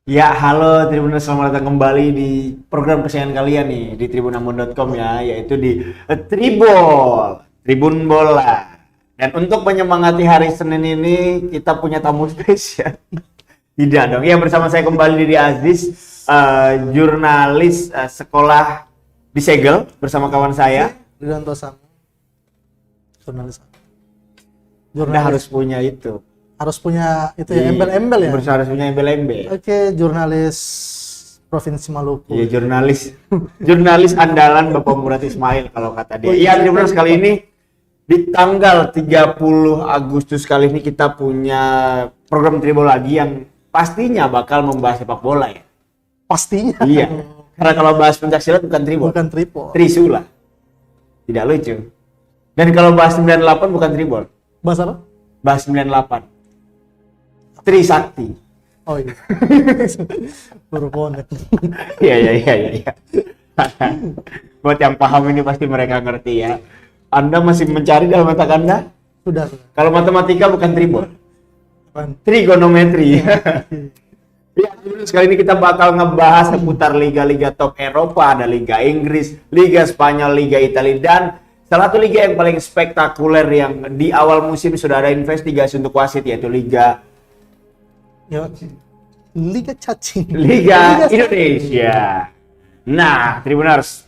Ya, halo Tribuners, selamat datang kembali di program kesayangan kalian nih di tribunambon.com ya, yaitu di Tribol, Tribun Bola. Dan untuk menyemangati hari Senin ini, kita punya tamu spesial. Tidak dong, ya bersama saya kembali Didi Aziz, jurnalis sekolah di Segel bersama kawan saya. Ridanto Sam, jurnalis. Udah harus punya itu. Harus punya itu ya, embel-embel ya. Harus punya embel-embel. Oke, jurnalis Provinsi Maluku. Iya, jurnalis andalan Bapak Murad Ismail kalau kata dia. Iya, Tribuners, kali ini di tanggal 30 Agustus kali ini kita punya program Tribol lagi yang pastinya bakal membahas sepak bola ya. Pastinya. Iya. Karena kalau bahas pencaksilat bukan Tribol. Bukan Tripol. Trisula. Tidak lucu. Dan kalau bahas 98 bukan Tribol. Bahas apa? Bahas 98. Trisakti. Oh iya. Baru connect. Iya. Buat yang paham ini pasti mereka ngerti ya. Anda masih mencari dalam otak Anda? Sudah. Kalau matematika bukan tribol. Apaan? Trigonometri. Ya, sekali ini kita bakal ngebahas seputar liga-liga top Eropa, ada Liga Inggris, Liga Spanyol, Liga Italia, dan salah satu liga yang paling spektakuler yang di awal musim sudah ada investigasi untuk wasit, yaitu Liga Cacing. Liga Indonesia. Nah, Tribuners,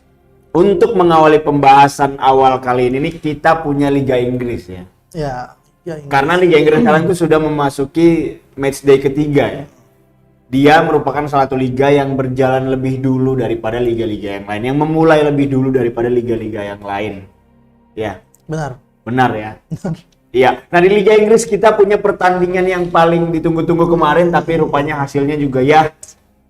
untuk mengawali pembahasan awal kali ini nih, kita punya Liga Inggris ya. Ya Inggris. Karena Liga Inggris sekarang itu sudah memasuki matchday ketiga ya. Dia merupakan salah satu liga yang berjalan lebih dulu daripada liga-liga yang lain, yang memulai lebih dulu daripada liga-liga yang lain. Ya. Benar ya. Iya. Nah, di Liga Inggris kita punya pertandingan yang paling ditunggu-tunggu kemarin, tapi rupanya hasilnya juga ya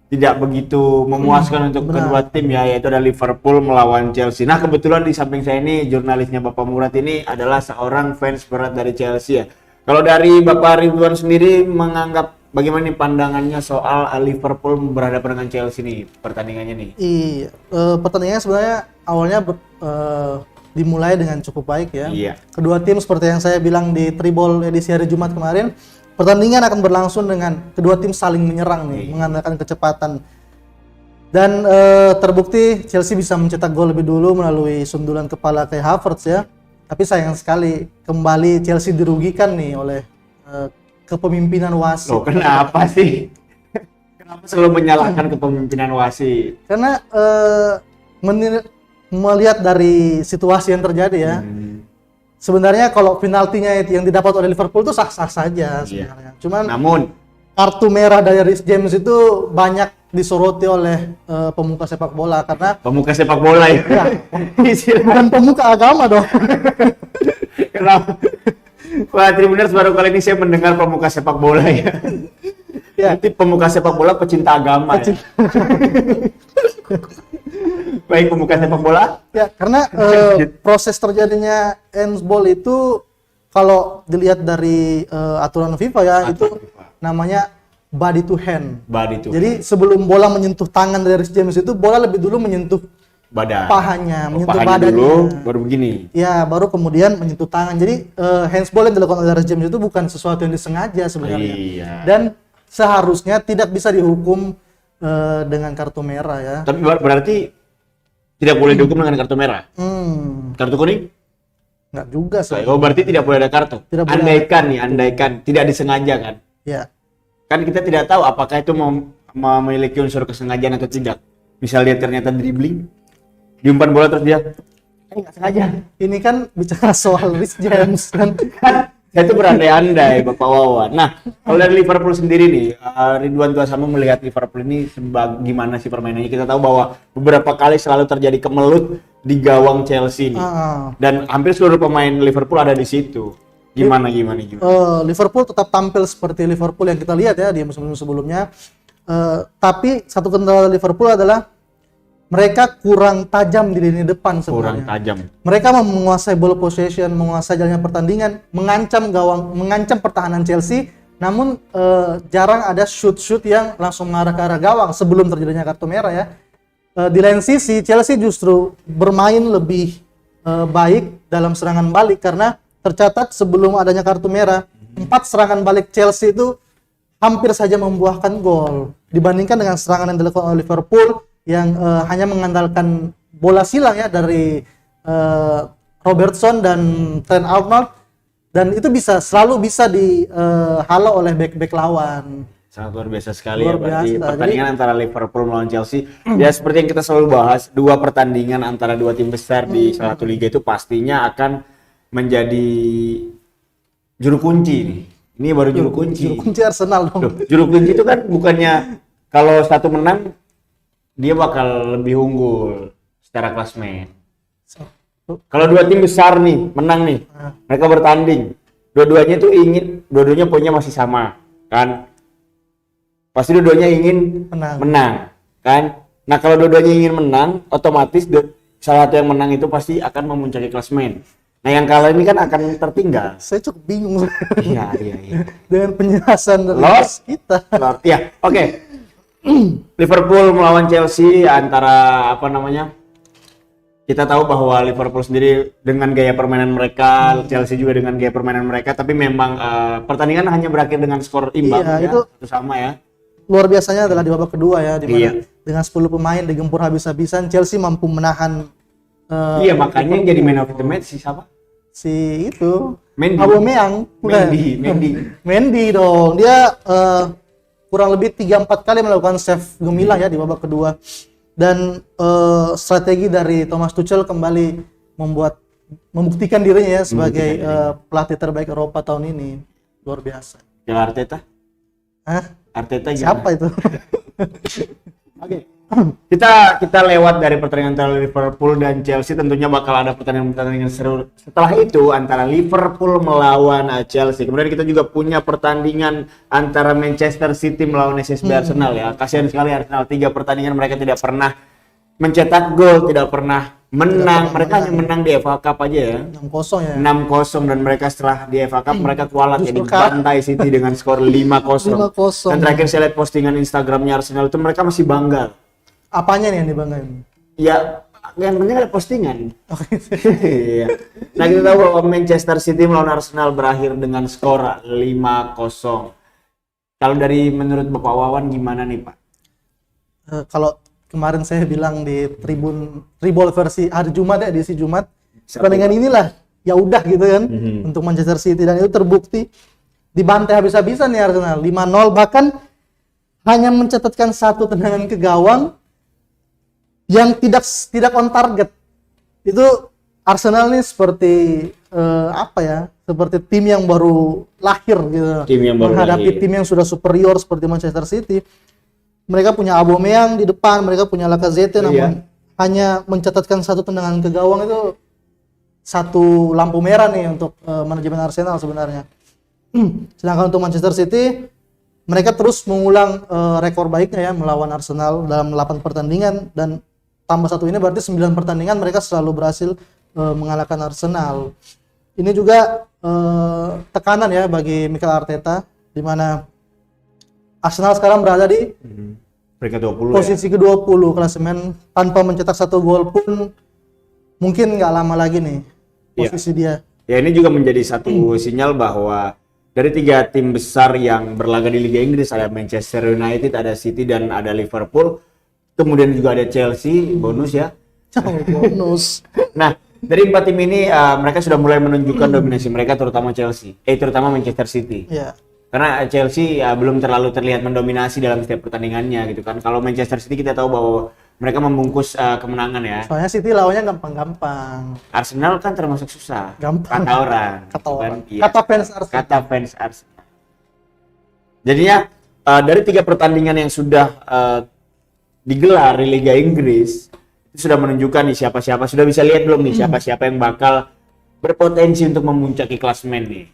tidak begitu memuaskan untuk kedua tim ya, yaitu ada Liverpool melawan Chelsea. Nah, kebetulan di samping saya ini jurnalisnya Bapak Murad ini adalah seorang fans berat dari Chelsea ya. Kalau dari Bapak Ridwan sendiri menganggap bagaimana nih pandangannya soal Liverpool berhadapan dengan Chelsea nih pertandingannya nih? Iya, pertandingannya sebenarnya awalnya dimulai dengan cukup baik ya. Iya. Kedua tim seperti yang saya bilang di Tribol edisi hari Jumat kemarin, pertandingan akan berlangsung dengan kedua tim saling menyerang nih, mengandalkan kecepatan. Dan terbukti Chelsea bisa mencetak gol lebih dulu melalui sundulan kepala Kai Havertz ya. Tapi sayang sekali kembali Chelsea dirugikan nih oleh kepemimpinan wasit. Loh, kenapa sih? Kenapa selalu menyalahkan kepemimpinan wasit? Karena melihat dari situasi yang terjadi ya, sebenarnya kalau penaltinya yang didapat oleh Liverpool itu sah-sah saja sebenarnya. Cuman namun kartu merah dari Reece James itu banyak disoroti oleh pemuka sepak bola karena pemuka sepak bola ya. bukan pemuka agama dong. Kenapa? Wah, Tribuners, baru kali ini saya mendengar pemuka sepak bola ya. Nanti pemuka sepak bola pecinta agama ya. Baik, pemuka sepak bola? Ya, karena proses terjadinya handsball itu kalau dilihat dari aturan FIFA ya, itu namanya body to hand. Jadi sebelum bola menyentuh tangan dari Reece James itu, bola lebih dulu menyentuh badan. Pahanya, menyentuh pahanya badannya. Dulu, baru begini. Ya, baru kemudian menyentuh tangan. Jadi handsball yang dilakukan oleh Reece James itu bukan sesuatu yang disengaja sebenarnya. Iya. Dan seharusnya tidak bisa dihukum dengan kartu merah ya. Tapi berarti tidak boleh dihukum dengan kartu merah. Kartu kuning? Enggak juga sih. Oh, berarti tidak boleh ada kartu. Tidak boleh. Andaikan tidak disengaja kan? Ya. Kan kita tidak tahu apakah itu memiliki unsur kesengajaan atau tidak. Misal dia ternyata dribbling, diumpan bola terus dia nggak sengaja. Ini kan bicara soal Reece James kan. Saya itu berandai-andai, Bapak Wawan. Nah, kalau dari Liverpool sendiri nih, Ridwan Tuasamu melihat Liverpool ini gimana sih permainannya? Kita tahu bahwa beberapa kali selalu terjadi kemelut di gawang Chelsea nih. Dan hampir seluruh pemain Liverpool ada di situ. Gimana? Liverpool tetap tampil seperti Liverpool yang kita lihat ya di musim sebelumnya. Tapi satu kendala Liverpool adalah mereka kurang tajam di lini depan sebenarnya. Kurang tajam. Mereka menguasai ball possession, menguasai jalannya pertandingan, mengancam pertahanan Chelsea. Namun jarang ada shoot yang langsung mengarah ke arah gawang sebelum terjadinya kartu merah ya. Di lain sisi Chelsea justru bermain lebih baik dalam serangan balik karena tercatat sebelum adanya kartu merah 4 serangan balik Chelsea itu hampir saja membuahkan gol. dibandingkan dengan serangan yang dilakukan oleh Liverpool yang hanya mengandalkan bola silang ya dari Robertson dan Trent Arnold, dan itu selalu bisa dihalau oleh back lawan. Sangat luar biasa sekali Luar ya berarti biasa. pertandingan antara Liverpool melawan Chelsea. Ya seperti yang kita selalu bahas, dua pertandingan antara dua tim besar di salah satu liga itu pastinya akan menjadi juru kunci nih. Ini baru juru kunci. Juru kunci Arsenal dong. Loh, juru kunci itu kan bukannya kalau satu menang dia bakal lebih unggul secara klasemen. Kalau dua tim besar nih menang nih, mereka bertanding, dua-duanya poinnya masih sama, kan? Pasti dua-duanya ingin menang, kan? Nah kalau dua-duanya ingin menang, otomatis salah satu yang menang itu pasti akan memuncaki klasemen. Nah yang kalah ini kan akan tertinggal. Saya cukup bingung Iya. dengan penjelasan dari kita. Ya, oke. Liverpool melawan Chelsea antara kita tahu bahwa Liverpool sendiri dengan gaya permainan mereka, Chelsea juga dengan gaya permainan mereka, tapi memang pertandingan hanya berakhir dengan skor imbang Iya, ya, itu satu sama ya. Luar biasanya adalah di babak kedua ya, di mana Iya. dengan 10 pemain digempur habis-habisan Chelsea mampu menahan Iya, makanya yang jadi man of the match siapa? si itu Mendy. Aubameyang. Bukan. Mendy dong. Dia kurang lebih 3-4 kali melakukan save gemilang ya di babak kedua. Dan strategi dari Thomas Tuchel kembali membuktikan dirinya ya sebagai pelatih terbaik Eropa tahun ini. Luar biasa. Yang Arteta? Hah? Arteta gimana? Siapa itu? Oke. Kita lewat dari pertandingan antara Liverpool dan Chelsea, tentunya bakal ada pertandingan seru setelah itu antara Liverpool melawan Chelsea. Kemudian kita juga punya pertandingan antara Manchester City melawan SSB Arsenal ya. Kasihan sekali Arsenal, 3 pertandingan mereka tidak pernah mencetak gol, tidak pernah menang. Mereka hanya menang di FA Cup aja ya. 6-0 ya. 6-0 dan mereka setelah di FA Cup mereka kualat ya, Justru dibantai City dengan skor 5-0. 5-0. Dan terakhir saya lihat postingan Instagramnya Arsenal itu mereka masih bangga. Apanya nih yang dibanggain? Ya, yang penting ada postingan. Iya. Nah, kita tahu bahwa Manchester City melawan Arsenal berakhir dengan skor 5-0. Kalau dari menurut Bapak Wawan gimana nih, Pak? Kalau kemarin saya bilang di Tribol versi hari Jumat ya, edisi Jumat, pertandingan inilah ya udah gitu kan untuk Manchester City, dan itu terbukti dibantai habis-habisan nih Arsenal 5-0, bahkan hanya mencatatkan 1 tendangan ke gawang yang tidak on target. Itu Arsenal nih seperti seperti tim yang baru lahir gitu, menghadapi tim yang sudah superior seperti Manchester City. Mereka punya Aubameyang di depan, mereka punya Lacazette, namun hanya mencatatkan 1 tendangan ke gawang. Itu satu lampu merah nih untuk manajemen Arsenal sebenarnya. Sedangkan untuk Manchester City, mereka terus mengulang rekor baiknya ya melawan Arsenal dalam 8 pertandingan, dan tambah 1 ini berarti 9 pertandingan mereka selalu berhasil mengalahkan Arsenal. Ini juga tekanan ya bagi Mikel Arteta, di mana Arsenal sekarang berada di peringkat 20 posisi ke-20 klasemen tanpa mencetak 1 gol pun. Mungkin nggak lama lagi nih posisi dia. Ya, ini juga menjadi satu sinyal bahwa dari 3 tim besar yang berlaga di Liga Inggris, ada Manchester United, ada City, dan ada Liverpool. Kemudian juga ada Chelsea, bonus ya. Bonus. Nah, dari 4 tim ini mereka sudah mulai menunjukkan dominasi mereka, terutama terutama Manchester City. Iya. Karena Chelsea belum terlalu terlihat mendominasi dalam setiap pertandingannya gitu kan. Kalau Manchester City kita tahu bahwa mereka membungkus kemenangan ya. Soalnya City lawannya gampang-gampang. Arsenal kan termasuk susah. Gampang. Kata orang. Kata fans Arsenal. Kata fans Arsenal. Jadinya dari 3 pertandingan yang sudah digelar di Liga Inggris, itu sudah menunjukkan nih siapa-siapa, sudah bisa lihat belum nih siapa-siapa yang bakal berpotensi untuk memuncaki klasemen nih.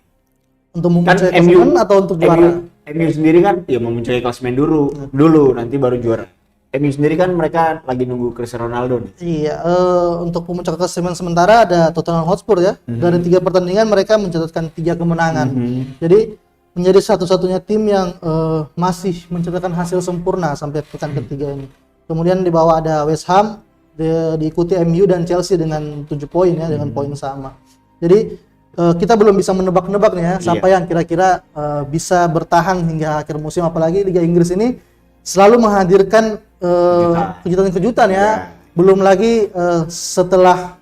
Untuk memuncaki klasemen atau untuk juara? MU sendiri kan ya memuncaki klasemen dulu nanti baru juara. MU sendiri kan mereka lagi nunggu Cristiano Ronaldo nih. Iya, untuk pemuncak klasemen sementara ada Tottenham Hotspur ya. Dari 3 pertandingan mereka mencatatkan 3 kemenangan. Jadi menjadi satu-satunya tim yang masih mencatatkan hasil sempurna sampai pekan ketiga ini. Kemudian di bawah ada West Ham, diikuti MU dan Chelsea dengan 7 poin ya, dengan poin sama. Jadi kita belum bisa menebak-nebak nih ya siapa yang kira-kira bisa bertahan hingga akhir musim, apalagi Liga Inggris ini selalu menghadirkan kejutan-kejutan ya. Ya. Belum lagi setelah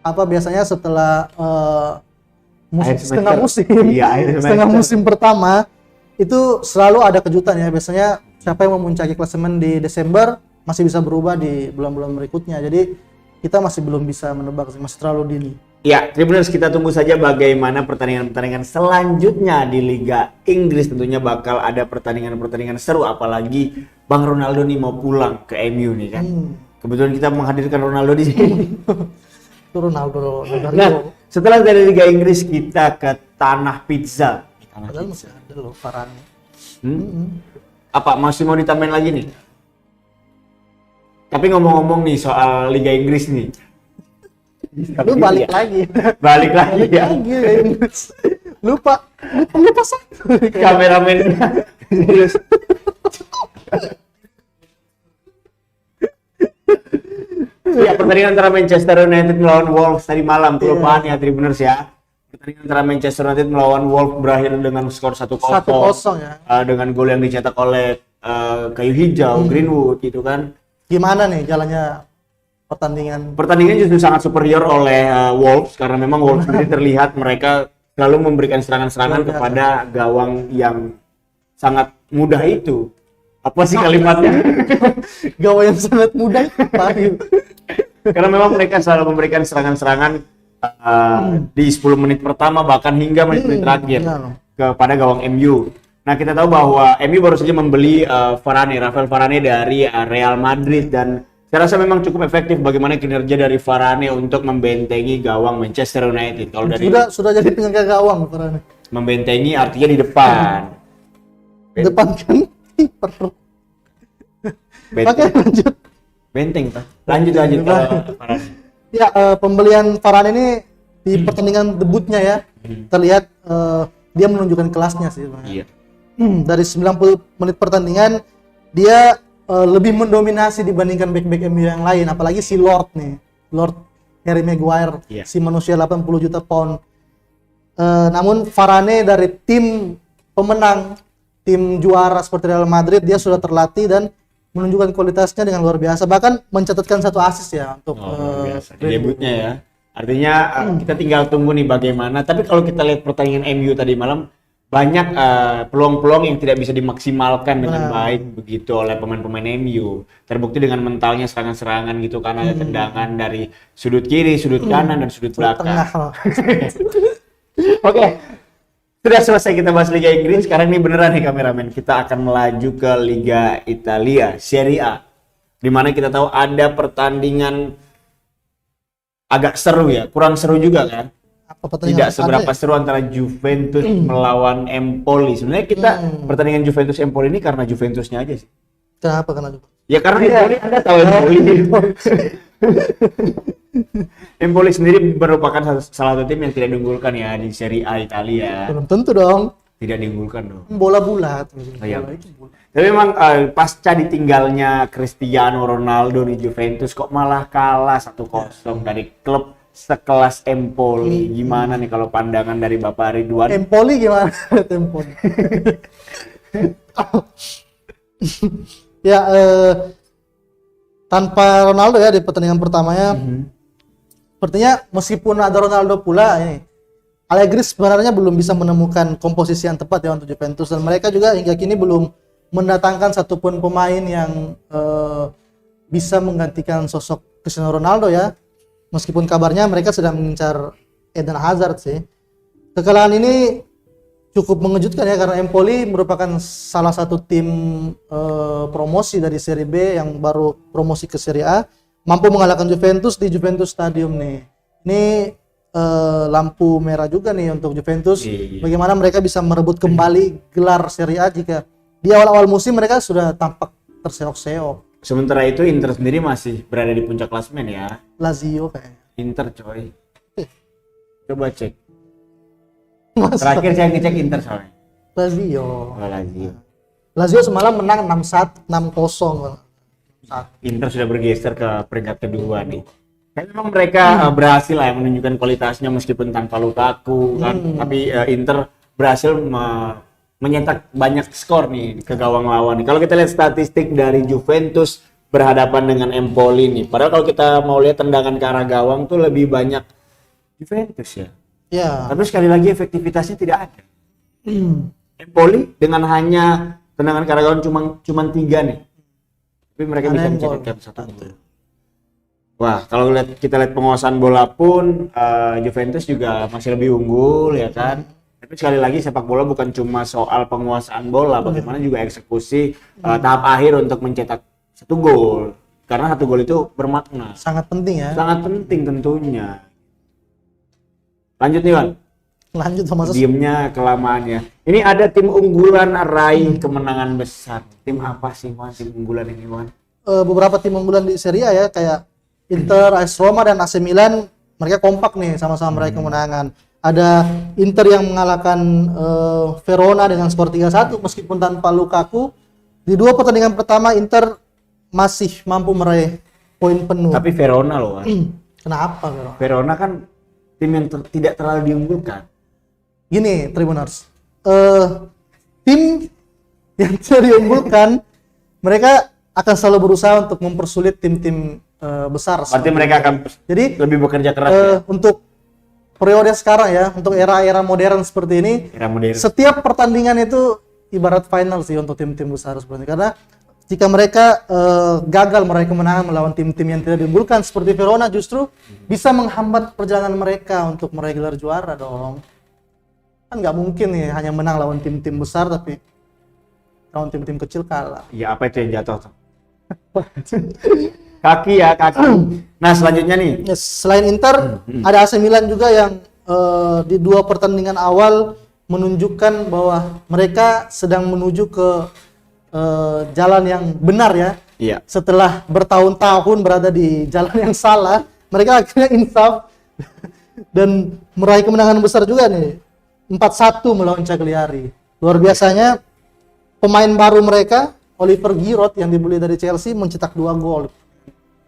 biasanya setelah Akhir setengah semester. musim, Iya, akhir semester. setengah musim pertama itu selalu ada kejutan ya. Biasanya siapa yang memuncaki klasemen di Desember masih bisa berubah di bulan-bulan berikutnya. Jadi kita masih belum bisa menebak, masih terlalu dini. Ya, Tribuners, kita tunggu saja bagaimana pertandingan-pertandingan selanjutnya di Liga Inggris. Tentunya bakal ada pertandingan-pertandingan seru, apalagi Bang Ronaldo nih mau pulang ke MU nih kan. Kebetulan kita menghadirkan Ronaldo di sini. Itu Ronaldo dari Nah, setelah dari Liga Inggris kita ke tanah pizza. padahal masih ada loh Varane. Apa masih mau ditambahin lagi nih? Tapi ngomong-ngomong nih soal Liga Inggris nih. Lu balik lagi. Balik lagi ya. Lagi ya, Inggris. Lupa satu. Kameramen. Ya, pertandingan antara Manchester United melawan Wolves tadi malam, kelupaan ya Tribuners ya. Pertandingan antara Manchester United melawan Wolves berakhir dengan skor 1-0. 1-0 ya. Dengan gol yang dicetak oleh Kayu Hijau, Greenwood gitu kan. Gimana nih jalannya pertandingan? Pertandingan justru sangat superior oleh Wolves karena memang Wolves sendiri terlihat mereka selalu memberikan serangan-serangan kepada gawang yang sangat mudah itu. Apa sih kalimatnya? Gawang yang sangat mudah Pak. Karena memang mereka selalu memberikan serangan-serangan di 10 menit pertama bahkan hingga menit-menit terakhir kepada gawang MU. Nah, kita tahu bahwa MU baru saja membeli Rafael Varane dari Real Madrid dan saya rasa memang cukup efektif bagaimana kinerja dari Varane untuk membentengi gawang Manchester United. Kalau dari Sudah jadi penjaga gawang Varane. membentengi artinya di depan. Depan kan kiper. Oke, lanjut. Benteng, Pak. Lanjut ke Varane. Ya, pembelian Varane ini di pertandingan debutnya ya, terlihat dia menunjukkan kelasnya sih. Iya. Dari 90 menit pertandingan, dia lebih mendominasi dibandingkan back-back MU yang lain, apalagi si Lord nih. Lord Harry Maguire, Iya. si manusia 80 juta pound. Namun Varane dari tim pemenang, tim juara seperti Real Madrid, dia sudah terlatih dan menunjukkan kualitasnya dengan luar biasa, bahkan mencatatkan 1 assist ya untuk Luar biasa. Di debutnya ya. Artinya kita tinggal tunggu nih bagaimana. Tapi kalau kita lihat pertandingan MU tadi malam, banyak peluang-peluang yang tidak bisa dimaksimalkan dengan baik begitu oleh pemain-pemain MU. Terbukti dengan mentalnya serangan-serangan gitu kan, ada tendangan dari sudut kiri, sudut kanan dan sudut belakang. tengah loh. Oke. Sudah selesai kita bahas Liga Inggris, sekarang ini beneran nih kameramen. Kita akan melaju ke Liga Italia, Serie A. Di mana kita tahu ada pertandingan agak seru ya, kurang seru juga kan? Tidak seberapa seru antara Juventus melawan Empoli. Sebenarnya kita pertandingan Juventus Empoli ini karena Juventusnya aja sih. Kenapa karena Ya karena Empoli, Anda tahu Empoli. Empoli sendiri merupakan salah satu tim yang tidak diunggulkan ya di Serie A Italia. belum tentu dong. Tidak diunggulkan dong. Bola bulat. Iya. Bola itu bulat. Tapi memang pasca ditinggalnya Cristiano Ronaldo di Juventus kok malah kalah 1-0 dari klub sekelas Empoli. Gimana nih kalau pandangan dari Bapak Ridwan? Empoli gimana? Empoli. Ya, tanpa Ronaldo ya di pertandingan pertamanya, sepertinya meskipun ada Ronaldo pula, Allegri sebenarnya belum bisa menemukan komposisi yang tepat ya untuk Juventus, dan mereka juga hingga kini belum mendatangkan satupun pemain yang bisa menggantikan sosok Cristiano Ronaldo ya. Meskipun kabarnya mereka sedang mengincar Eden Hazard sih. Kekalahan ini cukup mengejutkan ya, karena Empoli merupakan salah satu tim promosi dari Serie B yang baru promosi ke Serie A, mampu mengalahkan Juventus di Juventus Stadium nih. Ini lampu merah juga nih untuk Juventus. Bagaimana mereka bisa merebut kembali gelar Serie A jika di awal-awal musim mereka sudah tampak terseok-seok. Sementara itu Inter sendiri masih berada di puncak klasemen ya. Lazio kayaknya. Inter coy. Coba cek. Masa? Terakhir saya ngecek Inter soalnya. Lazio. Oh, Lazio. Lazio semalam menang 6-1, 6-0. Inter sudah bergeser ke peringkat kedua nih. Tapi memang mereka berhasil lah ya menunjukkan kualitasnya meskipun tanpa Lukaku kan. Tapi Inter berhasil mencetak banyak skor nih ke gawang lawan. Kalau kita lihat statistik dari Juventus berhadapan dengan Empoli nih, padahal kalau kita mau lihat tendangan ke arah gawang tuh lebih banyak Juventus ya. Ya. Tapi sekali lagi efektivitasnya tidak ada. Empoli dengan hanya tendangan ke arah gawang cuma 3 nih. Tapi mereka bisa mencetakkan 1 gol. Wah, kalau kita lihat penguasaan bola pun Juventus juga masih lebih unggul ya kan. Tapi sekali lagi sepak bola bukan cuma soal penguasaan bola, bagaimana juga eksekusi tahap akhir untuk mencetak 1 gol. Karena 1 gol itu bermakna. Sangat penting ya. Sangat penting tentunya. Lanjut nih, Wan. Lanjut sama Diemnya kelamaan ya. Ini ada tim unggulan raih kemenangan besar. Tim apa sih, Wan? Tim unggulan ini, Wan? Beberapa tim unggulan di Serie A ya, kayak Inter, AS Roma dan AC Milan, mereka kompak nih sama-sama meraih kemenangan. Ada Inter yang mengalahkan Verona dengan skor 3-1 meskipun tanpa Lukaku. Di 2 pertandingan pertama Inter masih mampu meraih poin penuh. Tapi Verona loh, Wan. Kenapa Verona? Verona kan tim yang tidak terlalu diunggulkan. Gini, Tribuners. Tim yang tidak diunggulkan, mereka akan selalu berusaha untuk mempersulit tim-tim besar. Berarti mereka akan jadi lebih bekerja keras ya? Untuk periode sekarang ya, untuk era-era modern seperti ini, Era modern. setiap pertandingan itu ibarat final sih untuk tim-tim besar seperti ini. Karena jika mereka gagal meraih kemenangan melawan tim-tim yang tidak diunggulkan seperti Verona, justru bisa menghambat perjalanan mereka untuk meraih gelar juara dong. Kan nggak mungkin nih hanya menang lawan tim-tim besar tapi lawan tim-tim kecil kalah. Ya, apa itu yang jatuh tuh? Kaki. Nah, selanjutnya nih. Selain Inter, ada AC Milan juga yang di 2 pertandingan awal menunjukkan bahwa mereka sedang menuju ke jalan yang benar ya. Iya. Setelah bertahun-tahun berada di jalan yang salah, mereka akhirnya insaf dan meraih kemenangan besar juga nih. 4-1 melawan Cagliari. Luar biasanya pemain baru mereka, Oliver Giroud yang dibeli dari Chelsea, mencetak 2 gol.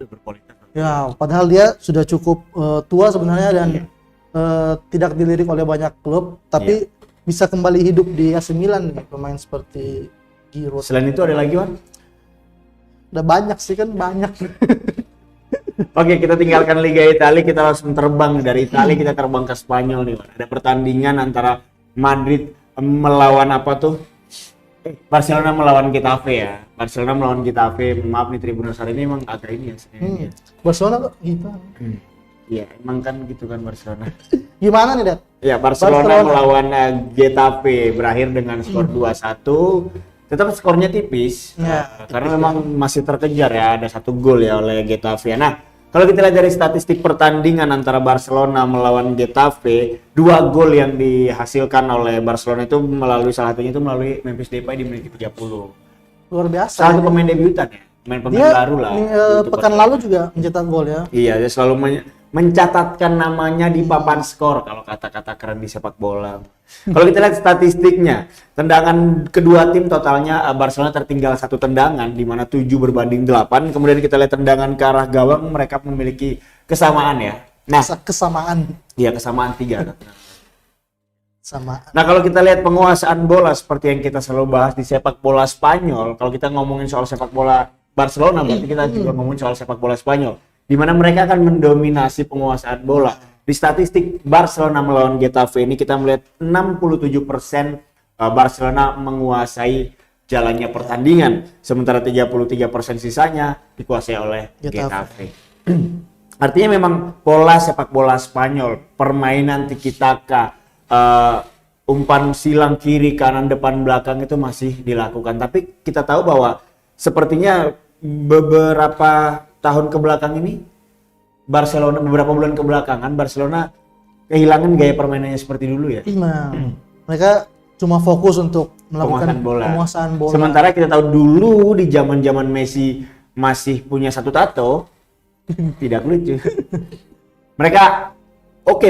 Berkualitas. Ya, padahal dia sudah cukup tua sebenarnya dan tidak dilirik oleh banyak klub, tapi bisa kembali hidup di AC Milan nih, pemain seperti Giroud. Selain itu ada lagi, Wan? Udah banyak sih kan, banyak. Oke, kita tinggalkan Liga Italia, kita langsung terbang dari Italia, kita terbang ke Spanyol nih, Wan. Ada pertandingan antara Madrid melawan apa tuh? Barcelona melawan Getafe ya. Barcelona melawan Getafe. Maaf nih Tribuners, hari ini emang agak ini ya. Barcelona kok gitu. Iya, emang kan gitu kan Barcelona. Gimana nih, Dad? Ya, Barcelona melawan Getafe berakhir dengan skor 2-1. Tetap skornya tipis. Karena memang masih terkejar ya, ada 1 gol ya oleh Getafe. Nah, kalau kita lihat dari statistik pertandingan antara Barcelona melawan Getafe, 2 gol yang dihasilkan oleh Barcelona itu melalui salah satunya itu melalui Memphis Depay di menit 30. Luar biasa. Salah satu pemain debutan ya, pemain baru lah. Pekan lalu juga mencetak gol ya. Iya, dia selalu mencatatkan namanya di papan skor kalau kata-kata keren di sepak bola. Kalau kita lihat statistiknya, tendangan kedua tim totalnya Barcelona tertinggal 1 tendangan di mana 7 berbanding 8. Kemudian kita lihat tendangan ke arah gawang mereka memiliki kesamaan ya. Nah, kesamaan. Iya, kesamaan 3. Sama. Nah, kalau kita lihat penguasaan bola seperti yang kita selalu bahas di sepak bola Spanyol, kalau kita ngomongin soal sepak bola Barcelona, berarti kita juga ngomongin soal sepak bola Spanyol, di mana mereka akan mendominasi penguasaan bola. Di statistik Barcelona melawan Getafe ini kita melihat 67% Barcelona menguasai jalannya pertandingan, sementara 33% sisanya dikuasai oleh Getafe. Artinya memang pola sepak bola Spanyol, permainan tiki-taka, umpan silang kiri, kanan, depan, belakang itu masih dilakukan. Tapi kita tahu bahwa sepertinya beberapa tahun ke belakang ini Barcelona, beberapa bulan kebelakangan Barcelona kehilangan gaya permainannya seperti dulu ya. Nah, mereka cuma fokus untuk melakukan penguasaan bola. Sementara kita tahu dulu di zaman-zaman Messi masih punya 1 tato, tidak lucu. Mereka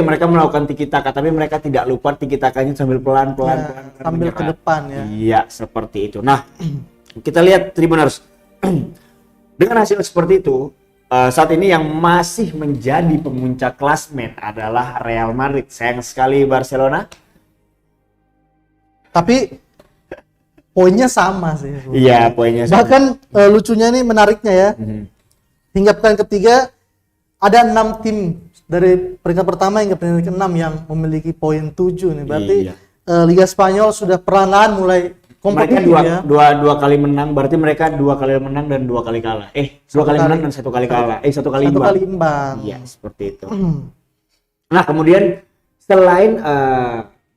mereka melakukan tiki taka, tapi mereka tidak lupa tiki takanya sambil pelan-pelan sambil ke depan ya. Iya, seperti itu. Nah, kita lihat Tribuners. Dengan hasil seperti itu, saat ini yang masih menjadi pemuncak klasmen adalah Real Madrid. Sayang sekali Barcelona. Tapi poinnya sama sih. Iya, poinnya sama. Bahkan lucunya ini menariknya ya. Hingga pekan ketiga ada 6 tim dari peringkat pertama hingga peringkat ke-6 yang memiliki poin 7 nih. Berarti Iya. Liga Spanyol sudah perlahan-lahan mulai Mereka kompetitif ya. dua kali menang, berarti mereka 2 kali menang dan 2 kali kalah. 2 kali menang dan 1 kali kalah. 1 kali Satu imbang. kali imbang. Iya, seperti itu. Nah, kemudian selain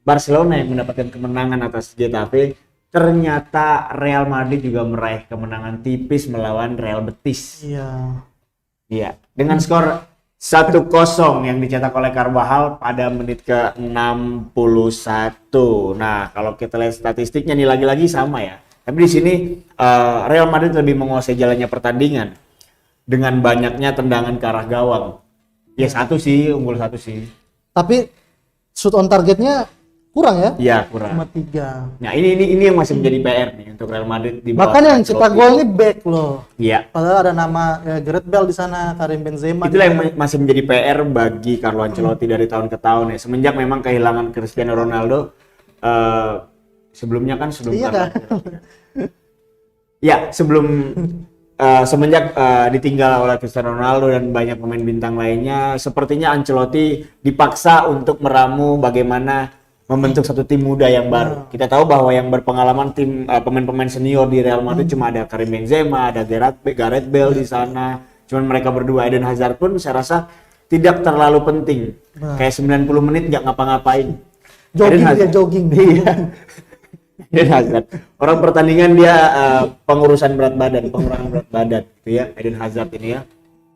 Barcelona yang mendapatkan kemenangan atas Getafe, ternyata Real Madrid juga meraih kemenangan tipis melawan Real Betis. Iya. Iya, dengan skor 1-0 yang dicetak oleh Carvajal pada menit ke-61. Nah, kalau kita lihat statistiknya nih lagi-lagi sama ya. Tapi di sini Real Madrid lebih menguasai jalannya pertandingan dengan banyaknya tendangan ke arah gawang. Ya unggul 1 sih. Tapi shoot on targetnya kurang ya? Iya, kurang. Cuma 3. Nah, ini yang masih menjadi PR nih untuk Real Madrid di bawah Bahkan yang cetak Ancelotti. gol ini back loh. Iya. Padahal ada nama Gareth Bale di sana, Karim Benzema. Itulah yang masih menjadi PR bagi Carlo Ancelotti dari tahun ke tahun ya. Semenjak memang kehilangan Cristiano Ronaldo, sebelumnya kan Iya kan? Ya, semenjak ditinggal oleh Cristiano Ronaldo dan banyak pemain bintang lainnya, sepertinya Ancelotti dipaksa untuk meramu bagaimana membentuk satu tim muda yang baru. Kita tahu bahwa yang berpengalaman tim pemain-pemain senior di Real Madrid cuma ada Karim Benzema, ada Gareth Bale di sana. Cuman mereka berdua, Eden Hazard pun saya rasa tidak terlalu penting. Kayak 90 menit nggak ngapa-ngapain. Jogging. Iya. Eden Hazard. Orang pertandingan dia pengurangan berat badan gitu ya, Eden Hazard ini ya.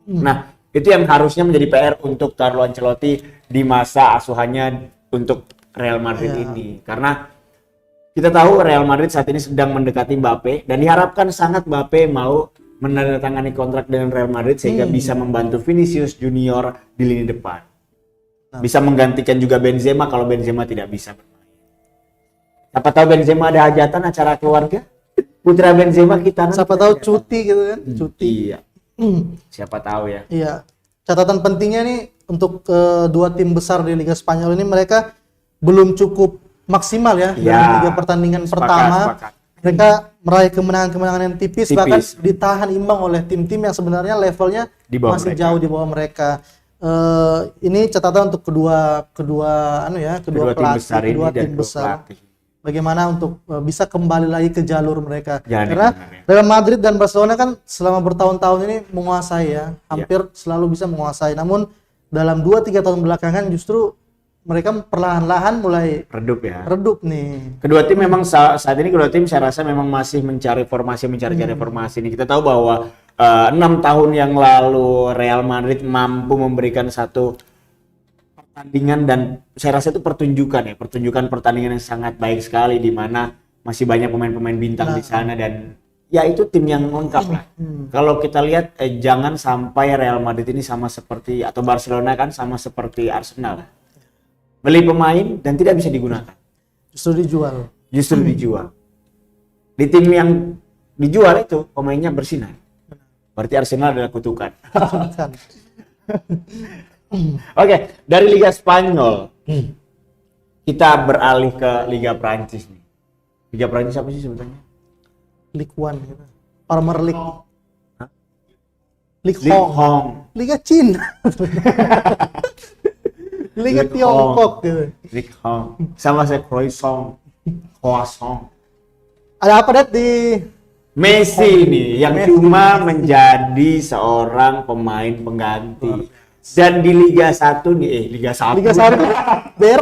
Nah, itu yang harusnya menjadi PR untuk Carlo Ancelotti di masa asuhannya untuk Real Madrid ini. Karena kita tahu Real Madrid saat ini sedang mendekati Mbappe dan diharapkan sangat Mbappe mau menandatangani kontrak dengan Real Madrid sehingga bisa membantu Vinicius Junior di lini depan. Bisa menggantikan juga Benzema kalau Benzema tidak bisa bermain. Siapa tahu Benzema ada hajatan acara keluarga. Putra Benzema kita Siapa tahu cuti gitu kan? Cuti. Iya. Siapa tahu ya. Iya. Catatan pentingnya nih untuk dua tim besar di Liga Spanyol ini, mereka belum cukup maksimal ya dalam 3 pertandingan pertama. Sepakat. Mereka meraih kemenangan-kemenangan yang tipis, bahkan ditahan imbang oleh tim-tim yang sebenarnya levelnya masih jauh di bawah mereka. Ini catatan untuk kedua tim besar. Bagaimana untuk bisa kembali lagi ke jalur mereka. Karena Real Madrid dan Barcelona kan selama bertahun-tahun ini menguasai ya, hampir selalu bisa menguasai. Namun dalam 2-3 tahun belakangan justru mereka perlahan-lahan mulai redup nih. Kedua tim memang saat ini saya rasa memang masih mencari formasi ini. Kita tahu bahwa 6 tahun yang lalu Real Madrid mampu memberikan satu pertandingan dan saya rasa itu pertunjukan pertandingan yang sangat baik sekali di mana masih banyak pemain-pemain bintang di sana dan ya itu tim yang lengkap lah. Kalau kita lihat jangan sampai Real Madrid ini sama seperti atau Barcelona kan sama seperti Arsenal. Beli pemain dan tidak bisa digunakan. Justru dijual. Di tim yang dijual itu pemainnya bersinar. Berarti Arsenal adalah kutukan. Oke, dari Liga Spanyol kita beralih ke Liga Prancis nih. Liga Prancis apa sih sebetulnya? Ligue 1 gitu. Premier League. Ligue Hong. Liga Cina. Liga Tiongkok gitu. Ligue Hong. Sama saya Croissant. Ada apa Dat di Messi nih yang cuma menjadi seorang pemain pengganti. Dan di Liga 1 nih, Liga 1. Ber.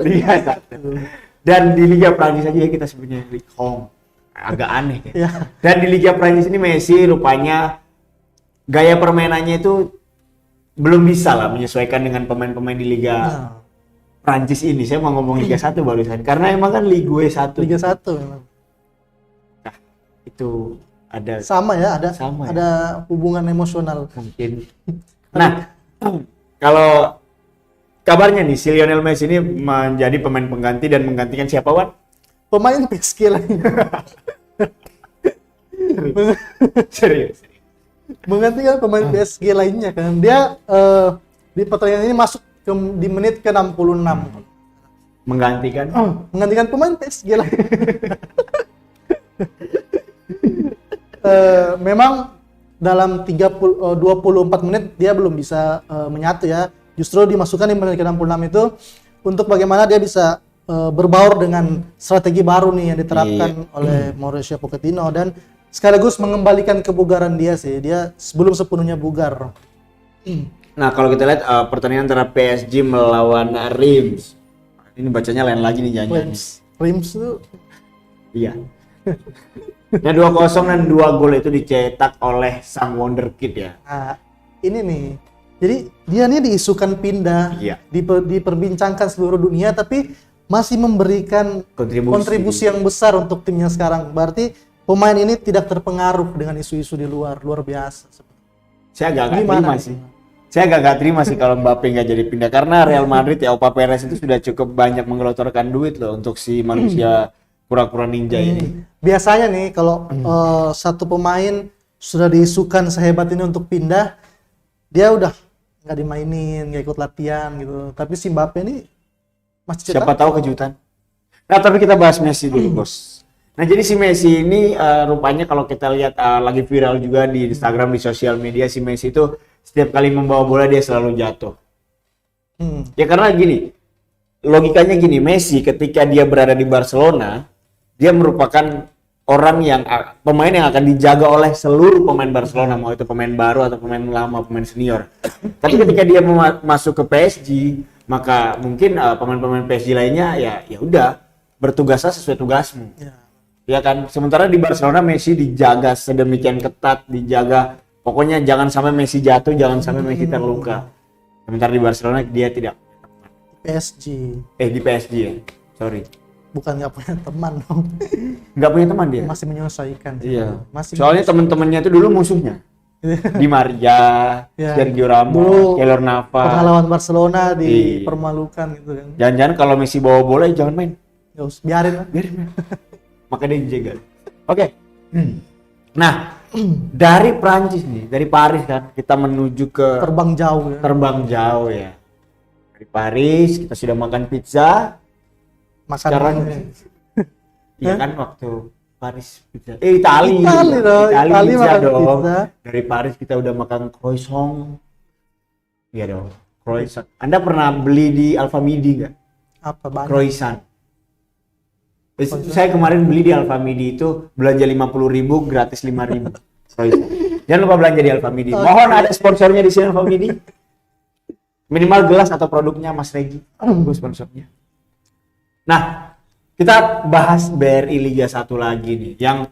Liga 1. Dan di Liga Prancis aja kita sebutnya Ligue Hong. Agak aneh ya. Dan di Liga Prancis ini Messi rupanya gaya permainannya itu belum bisa lah menyesuaikan dengan pemain-pemain di Liga Prancis ini. Saya mau ngomong Liga 1 barusan karena emang kan Ligue 1. Liga 1 memang. Nah, itu ada ada hubungan emosional mungkin. Nah, kalau kabarnya nih si Lionel Messi ini menjadi pemain pengganti dan menggantikan siapa, Wan? Pemain PSG lain. Serius. Menggantikan pemain PSG lainnya kan. Dia di pertandingan ini masuk di menit ke-66. Menggantikan Menggantikan pemain PSG lain. Memang dalam 24 menit dia belum bisa menyatu ya. Justru dimasukkan di menit ke-66 itu untuk bagaimana dia bisa berbaur dengan strategi baru nih yang diterapkan oleh Mauricio Pochettino dan sekaligus mengembalikan kebugaran dia sih. Dia sebelum sepenuhnya bugar. Nah, kalau kita lihat pertandingan antara PSG melawan Reims. Ini bacanya lain lagi nih jangan. Reims tuh Iya. Nah, 2-0 dan 2 gol itu dicetak oleh sang wonderkid ya. nah, ini nih. Jadi dia nih diisukan pindah, Iya. diperbincangkan seluruh dunia tapi masih memberikan kontribusi yang besar untuk timnya sekarang. Berarti pemain ini tidak terpengaruh dengan isu-isu di luar biasa. Saya agak terima sih. Saya agak terima sih kalau Mbappe nggak jadi pindah karena Real Madrid ya Opa Perez itu sudah cukup banyak menggelontorkan duit loh untuk si manusia kura-kura ninja ini. Biasanya nih kalau satu pemain sudah diisukan sehebat ini untuk pindah, dia udah nggak dimainin, nggak ikut latihan gitu. Tapi si Mbappe ini masih cetak. Siapa tahu kejutan. Nah, tapi kita bahas Messi dulu, Bos. Nah, jadi si Messi ini rupanya kalau kita lihat lagi viral juga di Instagram, di sosial media, si Messi itu setiap kali membawa bola dia selalu jatuh. Ya karena gini, logikanya gini, Messi ketika dia berada di Barcelona, dia merupakan orang yang pemain yang akan dijaga oleh seluruh pemain Barcelona, mau itu pemain baru atau pemain lama, pemain senior. Tapi ketika dia masuk ke PSG, maka mungkin pemain-pemain PSG lainnya ya udah bertugasnya sesuai tugasmu. Ya kan, sementara di Barcelona Messi dijaga sedemikian ketat, dijaga pokoknya jangan sampai Messi jatuh, jangan sampai Messi terluka. Sementara di Barcelona dia tidak. PSG. Di PSG ya, sorry. Bukan nggak punya teman dong. Nggak punya teman dia? Masih menyesuaikan. Iya. Soalnya teman-temannya itu dulu musuhnya. Di Maria, Sergio Ramos, Keylor Navas. Pernah lawan Barcelona dipermalukan gitu kan. Jangan-jangan kalau Messi bawa bola jangan main. Nggak usah, biarin lah. Biarin. Maka dia dijegal. Oke. Nah, dari Prancis nih, dari Paris kan, kita menuju ke terbang jauh ya. Terbang jauh ya. Dari Paris kita sudah makan pizza. Sekarang iya kan waktu Paris pizza. Itali pizza dong. Pizza. Dari Paris kita udah makan croissant. Iya dong, croissant. Anda pernah beli di Alfamidi nggak? Apa banyak? Croissant. Saya kemarin beli di Alfamidi itu belanja 50.000 gratis 5.000. Croissant. Jangan lupa belanja di Alfamidi. Mohon ada sponsornya di sini Alfamidi. Minimal gelas atau produknya Mas Regi. Gue sponsornya. Nah, kita bahas BRI Liga 1 lagi nih, yang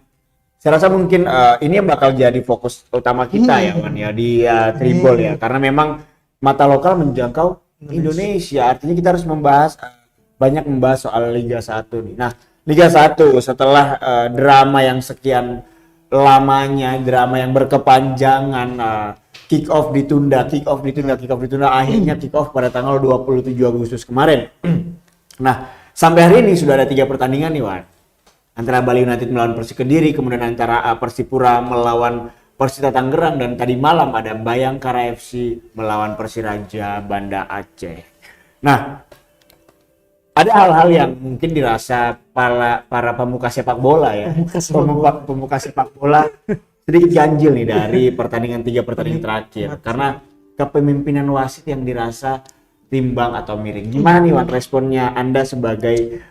saya rasa mungkin ini yang bakal jadi fokus utama kita ya, Wan ya, di Tribol ya, karena memang mata lokal menjangkau Indonesia. Artinya kita harus banyak membahas soal Liga 1 nih. Nah, Liga 1 setelah drama yang sekian lamanya, drama yang berkepanjangan, kick off ditunda, akhirnya kick off pada tanggal 27 Agustus kemarin. Nah, sampai hari ini sudah ada 3 pertandingan nih, Wan. Antara Bali United melawan Persik Kediri, kemudian antara Persipura melawan Persita Tangerang, dan tadi malam ada Bayangkara FC melawan Persiraja Banda Aceh. Nah, ada hal-hal yang mungkin dirasa para pemuka sepak bola ya, pemuka sepak bola sedikit ganjil nih dari 3 pertandingan terakhir, karena kepemimpinan wasit yang dirasa timbang atau miring. Gimana nih Wan responnya Anda sebagai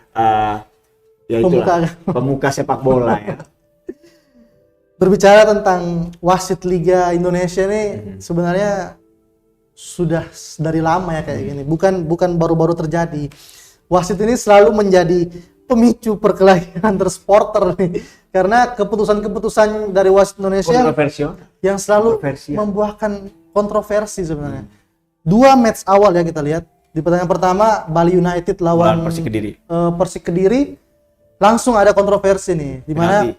pemuka sepak bola ya? Berbicara tentang wasit Liga Indonesia ini sebenarnya sudah dari lama ya kayak gini. Bukan baru-baru terjadi. Wasit ini selalu menjadi pemicu perkelahian antar supporter nih. Karena keputusan-keputusan dari wasit Indonesia yang selalu membuahkan kontroversi sebenarnya. 2 match awal ya kita lihat. Di pertandingan pertama Bali United lawan Persik Kediri langsung ada kontroversi nih, di mana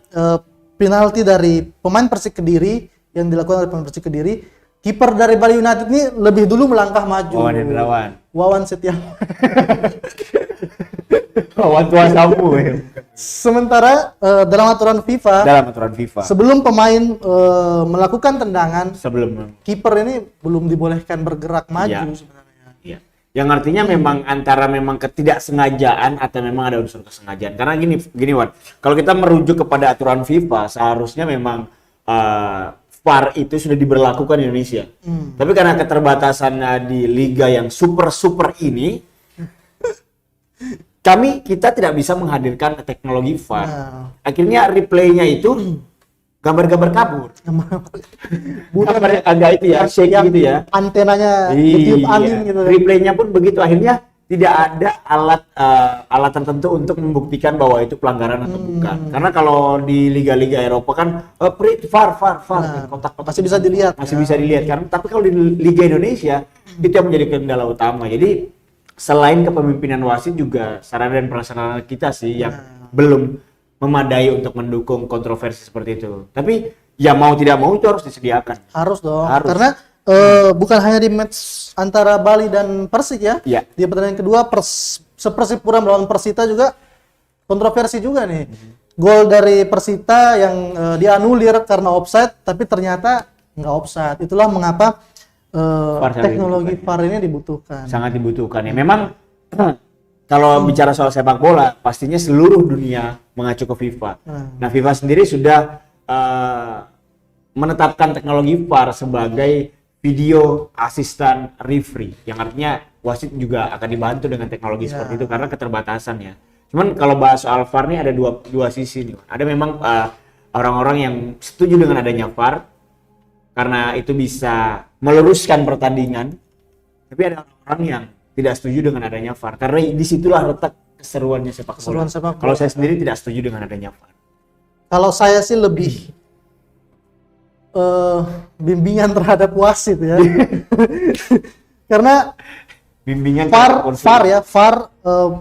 penalti dari pemain Persik Kediri yang dilakukan oleh pemain Persik Kediri, kiper dari Bali United ini lebih dulu melangkah maju. Wawan Setiawan. Wawan tua sapu. Sementara dalam aturan FIFA, sebelum pemain melakukan tendangan, kiper ini belum dibolehkan bergerak maju sebenarnya. Iya. Yang artinya memang antara memang ketidaksengajaan atau memang ada unsur kesengajaan. Karena gini Wan, kalau kita merujuk kepada aturan FIFA, seharusnya memang VAR itu sudah diberlakukan di Indonesia. Tapi karena keterbatasan di liga yang super ini, kita tidak bisa menghadirkan teknologi VAR. Akhirnya replaynya itu gambar-gambar kabur. Gambar agak itu ya, shake gitu ya. Antenanya ditiup angin gitu. Replaynya pun begitu, akhirnya tidak ada alat tertentu untuk membuktikan bahwa itu pelanggaran atau bukan. Karena kalau di liga-liga Eropa kan VAR, kotak-kotak masih bisa dilihat. Masih bisa dilihat kan. Tapi kalau di Liga Indonesia itu yang menjadi kendala utama. Jadi selain kepemimpinan wasit juga sarana dan prasarana kita sih yang belum memadai untuk mendukung kontroversi seperti itu. Tapi ya mau tidak mau itu harus disediakan. Harus dong. Harus. Karena bukan hanya di match antara Bali dan Persik ya. Iya. Di pertandingan kedua Persipura melawan Persita juga kontroversi juga nih. Gol dari Persita yang dianulir karena offside, tapi ternyata nggak offside. Itulah mengapa teknologi VAR ini dibutuhkan. Sangat dibutuhkan ya. Memang kalau bicara soal sepak bola, pastinya seluruh dunia mengacu ke FIFA. Nah, FIFA sendiri sudah menetapkan teknologi VAR sebagai video asisten referee, yang artinya wasit juga akan dibantu dengan teknologi seperti itu karena keterbatasan ya. Cuman kalau bahas soal VAR ini ada dua sisi nih. Ada memang orang-orang yang setuju dengan adanya VAR karena itu bisa meluruskan pertandingan, tapi ada orang yang tidak setuju dengan adanya VAR karena disitulah letak keseruannya sepak bola. Kalau saya sendiri tidak setuju dengan adanya VAR. Kalau saya sih lebih bimbingan terhadap wasit ya. Karena bimbingan VAR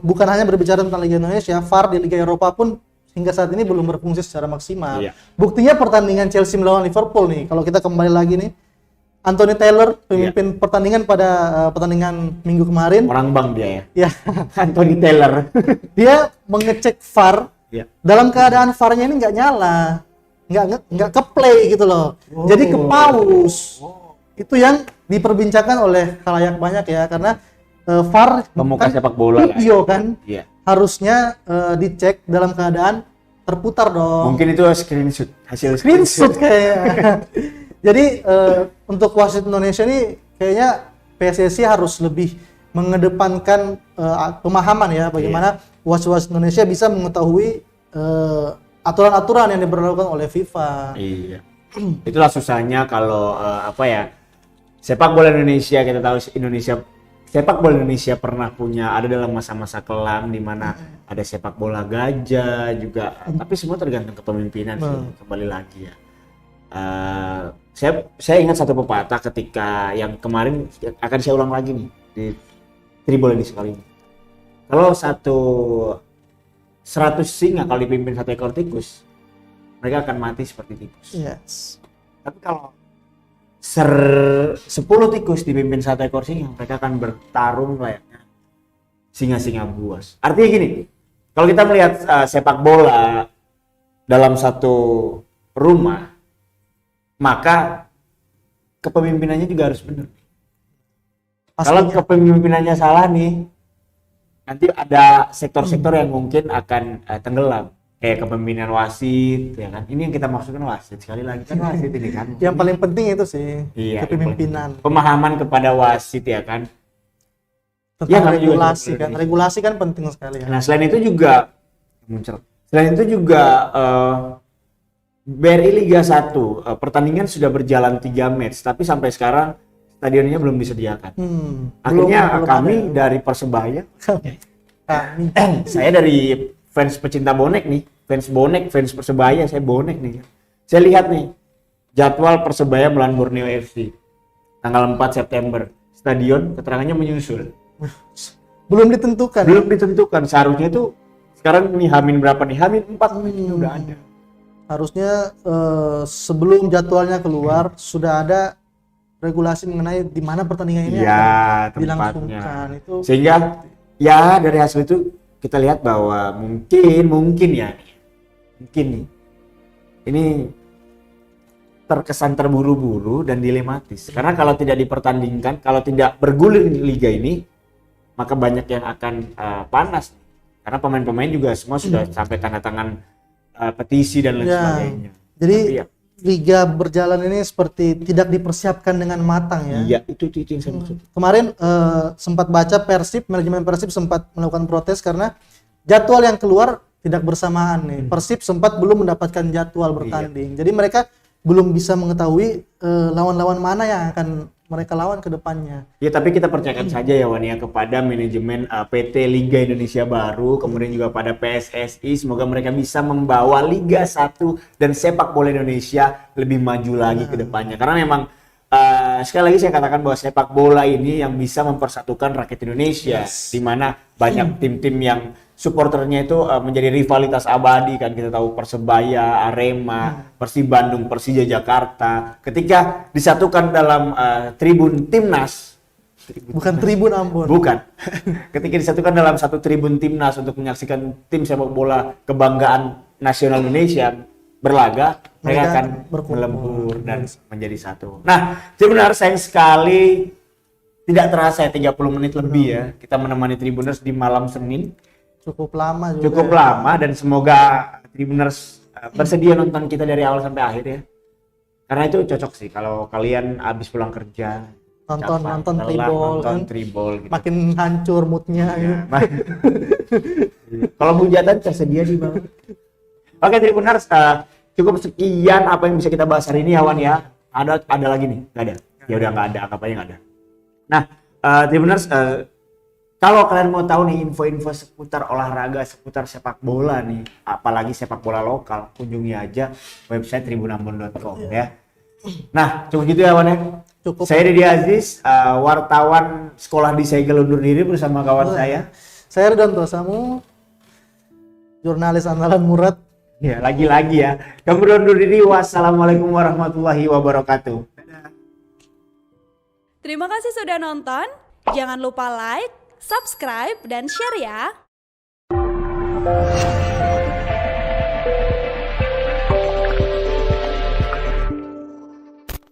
bukan hanya berbicara tentang Liga Indonesia, VAR di Liga Eropa pun hingga saat ini belum berfungsi secara maksimal. Iya. Buktinya pertandingan Chelsea melawan Liverpool nih, kalau kita kembali lagi nih, Anthony Taylor pemimpin pertandingan pada pertandingan minggu kemarin. Orang Bang dia ya. Ya. Anthony Taylor. Dia mengecek VAR. Dalam keadaan VAR-nya ini nggak nyala, nggak ke play gitu loh. Jadi ke pause. Itu yang diperbincangkan oleh khalayak banyak ya, karena VAR pemuka sepak bola video kan. Harusnya dicek dalam keadaan terputar dong. Mungkin itu hasil screenshot kayak. Jadi untuk wasit Indonesia ini kayaknya PSSI harus lebih mengedepankan pemahaman ya bagaimana wasit Indonesia bisa mengetahui aturan-aturan yang diberlakukan oleh FIFA. Iya. Itulah susahnya kalau sepak bola Indonesia, kita tahu sepak bola Indonesia pernah ada dalam masa-masa kelam di mana ada sepak bola gajah juga, tapi semua tergantung kepemimpinan sih. Kembali lagi ya. Saya ingat satu pepatah ketika yang kemarin akan saya ulang lagi nih di Tribol ini sekali ini. Kalau 100 singa kalau dipimpin 1 ekor tikus, mereka akan mati seperti tikus. Yes. Tapi kalau 10 tikus dipimpin 1 ekor singa, mereka akan bertarung layaknya singa-singa buas. Artinya gini, kalau kita melihat sepak bola dalam satu rumah, maka kepemimpinannya juga harus benar. Kalau kepemimpinannya salah nih, nanti ada sektor-sektor yang mungkin akan tenggelam. Kayak kepemimpinan wasit, ya kan? Ini yang kita maksudkan wasit. Sekali lagi kan wasit ini kan. Yang paling penting itu sih, kepemimpinan. Pemahaman kepada wasit ya kan. Tentang regulasi kan. Regulasi kan penting sekali. Ya. Nah, selain itu juga BRI Liga 1 pertandingan sudah berjalan 3 match, tapi sampai sekarang stadionnya belum disediakan. Akhirnya kami dari Persebaya, saya dari fans pecinta bonek nih, fans Persebaya, saya bonek nih. Saya lihat nih jadwal Persebaya melawan Borneo FC tanggal 4 September. Stadion keterangannya menyusul. Belum ditentukan. Seharusnya itu sekarang nih Hamin berapa nih? Hamin 4 ini udah ada. Harusnya sebelum jadwalnya keluar sudah ada regulasi mengenai di mana pertandingan ini akan dilangsungkan. Itu sehingga ya dari hasil itu kita lihat bahwa mungkin nih ini terkesan terburu-buru dan dilematis. Karena kalau tidak dipertandingkan, kalau tidak bergulir di liga ini, maka banyak yang akan panas. Karena pemain-pemain juga semua sudah sampai tanda tangan petisi dan lain sebagainya. Jadi Tapi ya, liga berjalan ini seperti tidak dipersiapkan dengan matang ya. iya itu yang saya maksud. Kemarin sempat baca manajemen Persib sempat melakukan protes karena jadwal yang keluar tidak bersamaan nih. Persib sempat belum mendapatkan jadwal bertanding. Jadi mereka belum bisa mengetahui lawan-lawan mana yang akan mereka lawan ke depannya. Ya tapi kita percayakan saja ya Wan ya kepada manajemen PT Liga Indonesia Baru, kemudian juga pada PSSI, semoga mereka bisa membawa Liga 1 dan sepak bola Indonesia lebih maju lagi ke depannya. Karena memang sekali lagi saya katakan bahwa sepak bola ini yang bisa mempersatukan rakyat Indonesia, di mana banyak tim-tim yang supporternya itu menjadi rivalitas abadi kan. Kita tahu Persebaya, Arema, Persib Bandung, Persija Jakarta. Ketika disatukan dalam tribun timnas, Bukan tribun Ambon. bukan. Ketika disatukan dalam satu tribun timnas untuk menyaksikan tim sepak bola kebanggaan nasional Indonesia berlaga, mereka akan berkumpul. melebur dan menjadi satu. Nah, benar sayang sekali tidak terasa ya 30 menit lebih ya kita menemani Tribuners di malam Senin. Cukup lama juga. Cukup lama dan semoga Tribuners bersedia nonton kita dari awal sampai akhir ya. Karena itu cocok sih kalau kalian habis pulang kerja Nonton lelah, Tribol nonton kan. Tribol gitu. Makin hancur moodnya gitu. Kalau hujatan tersedia di bawah. Oke Tribuners, cukup sekian apa yang bisa kita bahas hari ini ya Wan ya. Ada lagi nih? Nggak ada. Ya udah nggak ada, anggap aja nggak ada. Nah, Tribuners, kalau kalian mau tahu nih info-info seputar olahraga, seputar sepak bola nih, apalagi sepak bola lokal, kunjungi aja website tribunambon.com ya. Nah, cukup gitu ya Wan ya. Cukup. Saya Didi Aziz, wartawan sekolah di Segel undur diri bersama kawan saya. Saya Ridwan Tosamu, jurnalis andalan Murad. Ya, lagi-lagi ya. Kami undur diri. Wassalamualaikum warahmatullahi wabarakatuh. Terima kasih sudah nonton. Jangan lupa like, subscribe, dan share ya.